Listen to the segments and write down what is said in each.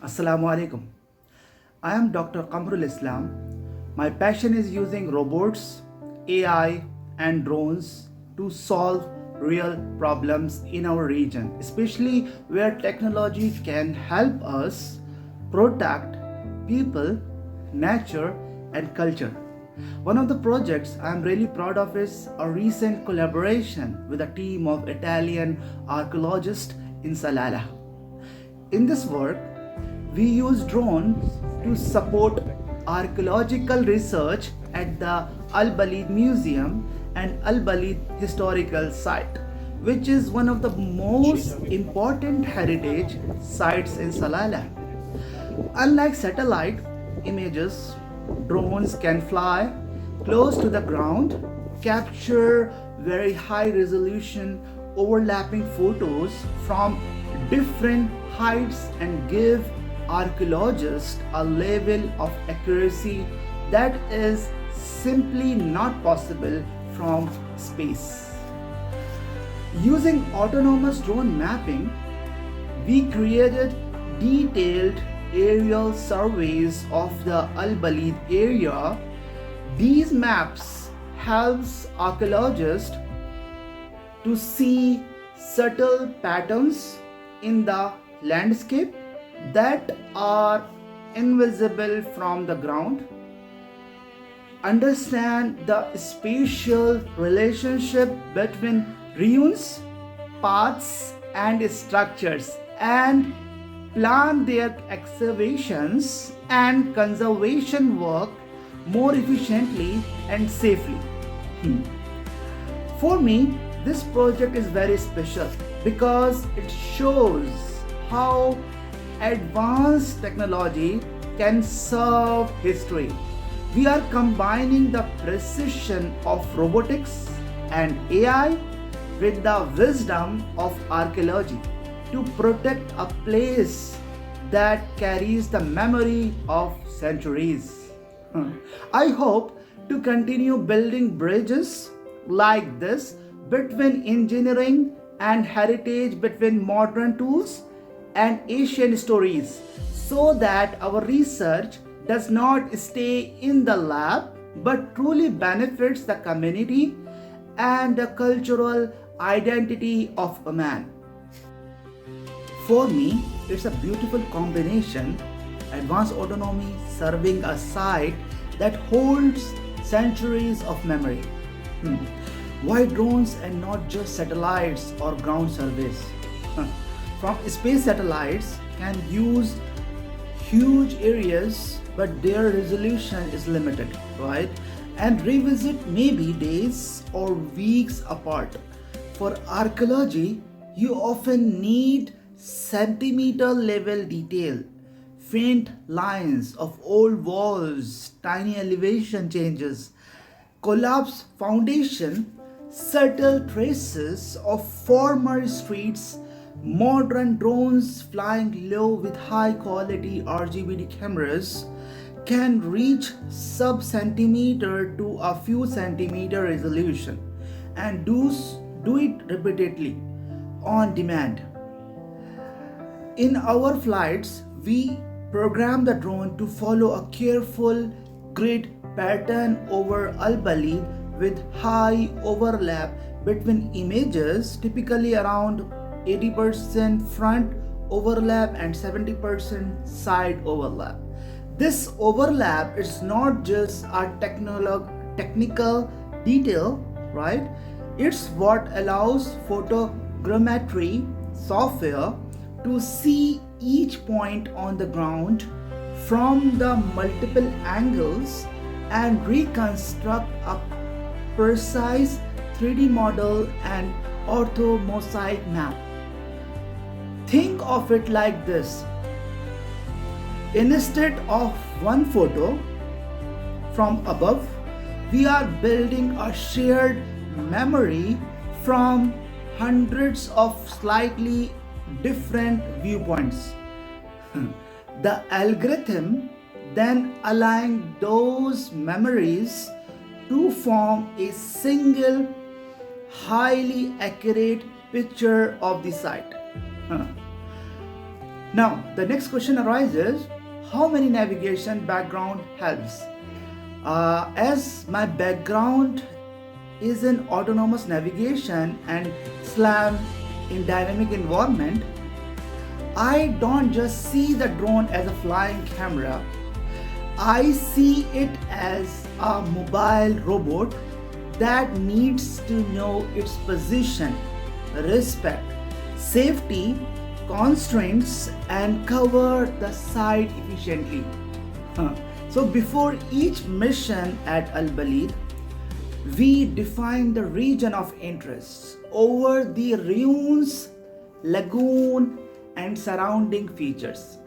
Assalamu alaikum. I am Dr. Qamrul Islam. My passion is using robots, AI, and drones to solve real problems in our region, especially where technology can help us protect people, nature, and culture. One of the projects I am really proud of is a recent collaboration with a team of Italian archaeologists in Salalah. In this work, we use drones to support archaeological research at the Baleed Museum and Baleed Historical Site, which is one of the most important heritage sites in Salalah. Unlike satellite images, drones can fly close to the ground, capture very high resolution overlapping photos from different heights, and give archaeologists a level of accuracy that is simply not possible from space. Using autonomous drone mapping, we created detailed aerial surveys of the Baleed area. These maps helps archaeologists to see subtle patterns in the landscape that are invisible from the ground, understand the spatial relationship between ruins, paths, and structures, and plan their excavations and conservation work more efficiently and safely. For me, this project is very special because it shows how advanced technology can serve history. We are combining the precision of robotics and AI with the wisdom of archaeology to protect a place that carries the memory of centuries. I hope to continue building bridges like this between engineering and heritage, between modern tools and ancient stories, so that our research does not stay in the lab but truly benefits the community and the cultural identity of Oman. For me, it's a beautiful combination: advanced autonomy serving a site that holds centuries of memory. Why drones and not just satellites or ground surveys? From space, satellites can use huge areas, but their resolution is limited, right? And revisit maybe days or weeks apart. For archaeology, you often need centimeter level detail, faint lines of old walls, tiny elevation changes, collapsed foundation, subtle traces of former streets. Modern drones flying low with high quality RGB cameras can reach sub-centimeter to a few centimeter resolution and do it repeatedly on demand. In our flights, we program the drone to follow a careful grid pattern over Baleed with high overlap between images, typically around 80% front overlap and 70% side overlap. This overlap is not just a technical detail, right? It's what allows photogrammetry software to see each point on the ground from the multiple angles and reconstruct a precise 3D model and orthomosaic map. Think of it like this: instead of one photo from above, we are building a shared memory from hundreds of slightly different viewpoints. The algorithm then aligns those memories to form a single, highly accurate picture of the site. Now, the next question arises, how many navigation background helps? As my background is in autonomous navigation and SLAM in dynamic environment, I don't just see the drone as a flying camera. I see it as a mobile robot that needs to know its position, respect safety constraints, and cover the site efficiently. So before each mission at Al Baleed, we define the region of interest over the ruins, lagoon, and surrounding features.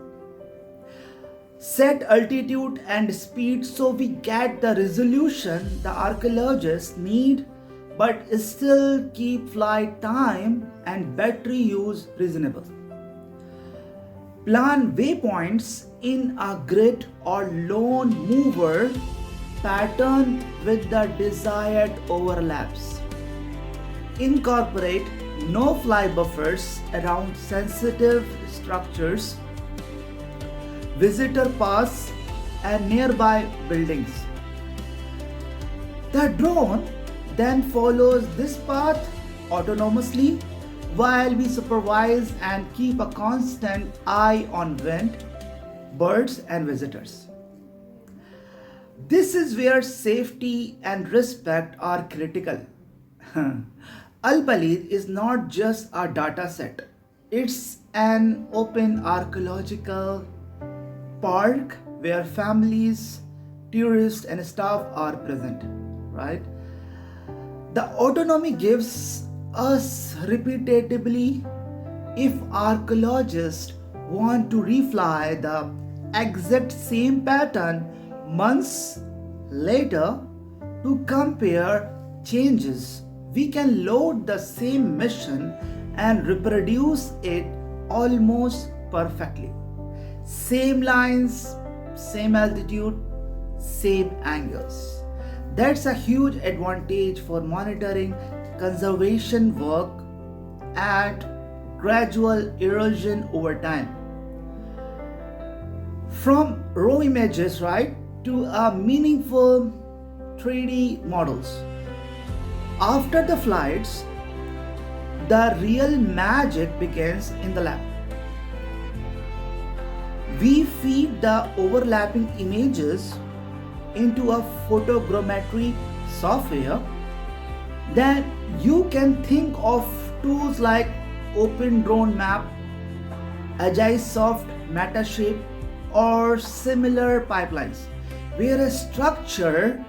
Set altitude and speed so we get the resolution the archaeologists need but still keep flight time and battery use reasonable. Plan waypoints in a grid or lone mover pattern with the desired overlaps. Incorporate no-fly buffers around sensitive structures, visitor paths, and nearby buildings. The drone then follows this path autonomously while we supervise and keep a constant eye on wind, birds, and visitors. This is where safety and respect are critical. Al Baleed is not just a data set, it's an open archaeological park where families, tourists, and staff are present, right? The autonomy gives us repeatably if archaeologists want to refly the exact same pattern months later to compare changes. We can load the same mission and reproduce it almost perfectly. Same lines, same altitude, same angles. That's a huge advantage for monitoring conservation work and gradual erosion over time. From raw images, right, to a meaningful 3D models. After the flights, the real magic begins in the lab. We feed the overlapping images into a photogrammetry software. Then you can think of tools like Open Drone Map, AgileSoft, Metashape, or similar pipelines, where a structure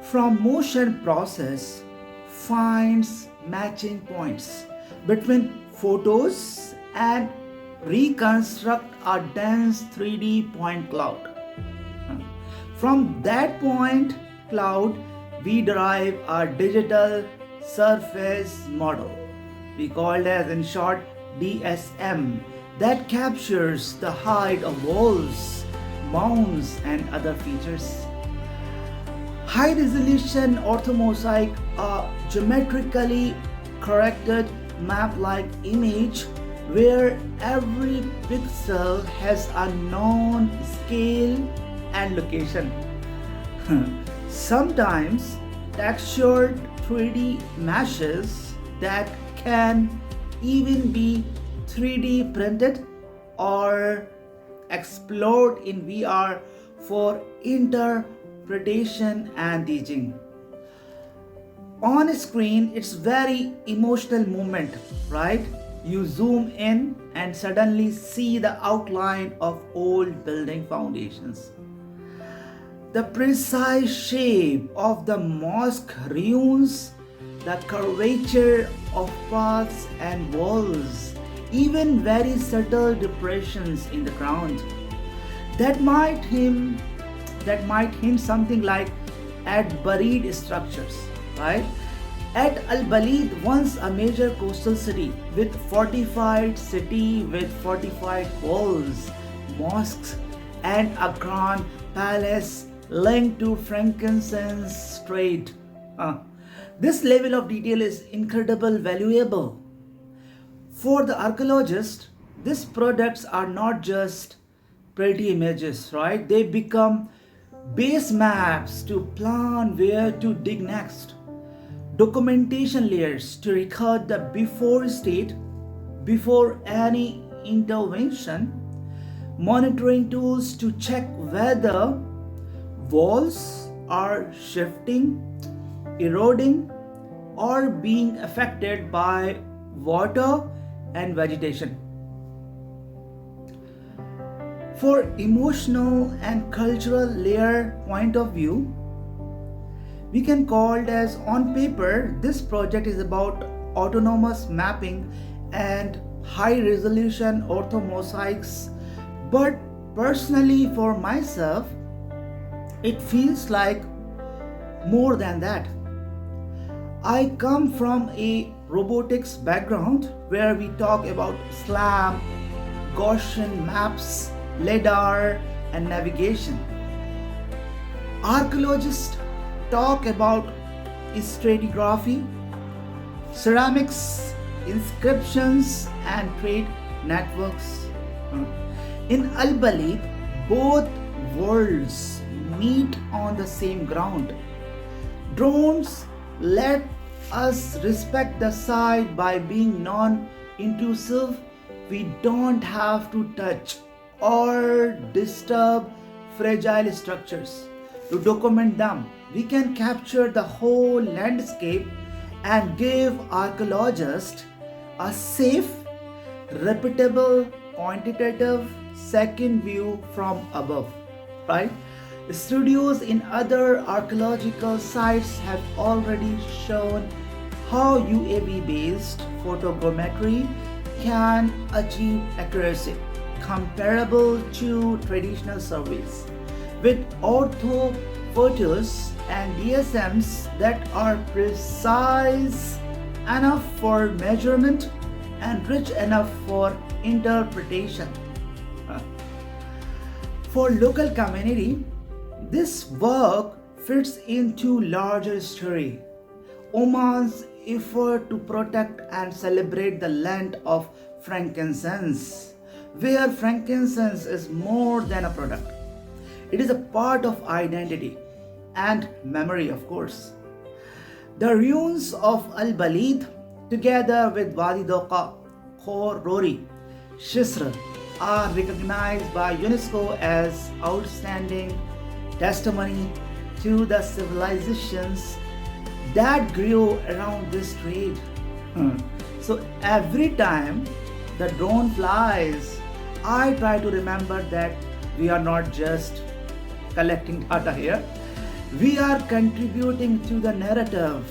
from motion process finds matching points between photos and reconstruct a dense 3D point cloud. From that point cloud, we derive a digital surface model, we call as in short DSM, that captures the height of walls, mounds, and other features. High resolution orthomosaic, a geometrically corrected map-like image where every pixel has a known scale and location. Sometimes textured 3D meshes that can even be 3D printed or explored in VR for interpretation and teaching. On screen, it's very emotional moment, right? You zoom in and suddenly see the outline of old building foundations. The precise shape of the mosque ruins, the curvature of paths and walls, even very subtle depressions in the ground. That might hint something like at buried structures, right? At Al Baleed, once a major coastal city with fortified walls, mosques, and a grand palace linked to Frankincense Strait. This level of detail is incredibly valuable. For the archaeologist, these products are not just pretty images, right? They become base maps to plan where to dig next, documentation layers to record the before state before any intervention, monitoring tools to check whether walls are shifting, eroding, or being affected by water and vegetation. For emotional and cultural layer point of view, we can call it as on paper, this project is about autonomous mapping and high resolution orthomosaics, but personally for myself, it feels like more than that. I come from a robotics background where we talk about SLAM, Gaussian maps, LiDAR, and navigation. Archaeologists talk about stratigraphy, ceramics, inscriptions, and trade networks. In Al-Baleed, both worlds meet on the same ground. Drones let us respect the site by being non-intrusive. We don't have to touch or disturb fragile structures to document them. We can capture the whole landscape and give archaeologists a safe, repeatable, quantitative second view from above, right? Studios in other archaeological sites have already shown how UAV-based photogrammetry can achieve accuracy comparable to traditional surveys, with ortho photos and DSMs that are precise enough for measurement and rich enough for interpretation. For local community, this work fits into larger story. Oman's effort to protect and celebrate the land of frankincense, where frankincense is more than a product. It is a part of identity and memory, of course. The ruins of Al-Baleed, together with Wadi Doqa, Khor Rori, Shisr, are recognized by UNESCO as outstanding testimony to the civilizations that grew around this trade. So every time the drone flies, I try to remember that we are not just collecting data here. We are contributing to the narrative,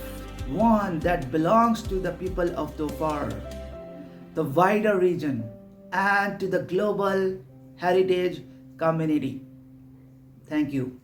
one that belongs to the people of Dhofar, the wider region, and to the global heritage community. Thank you.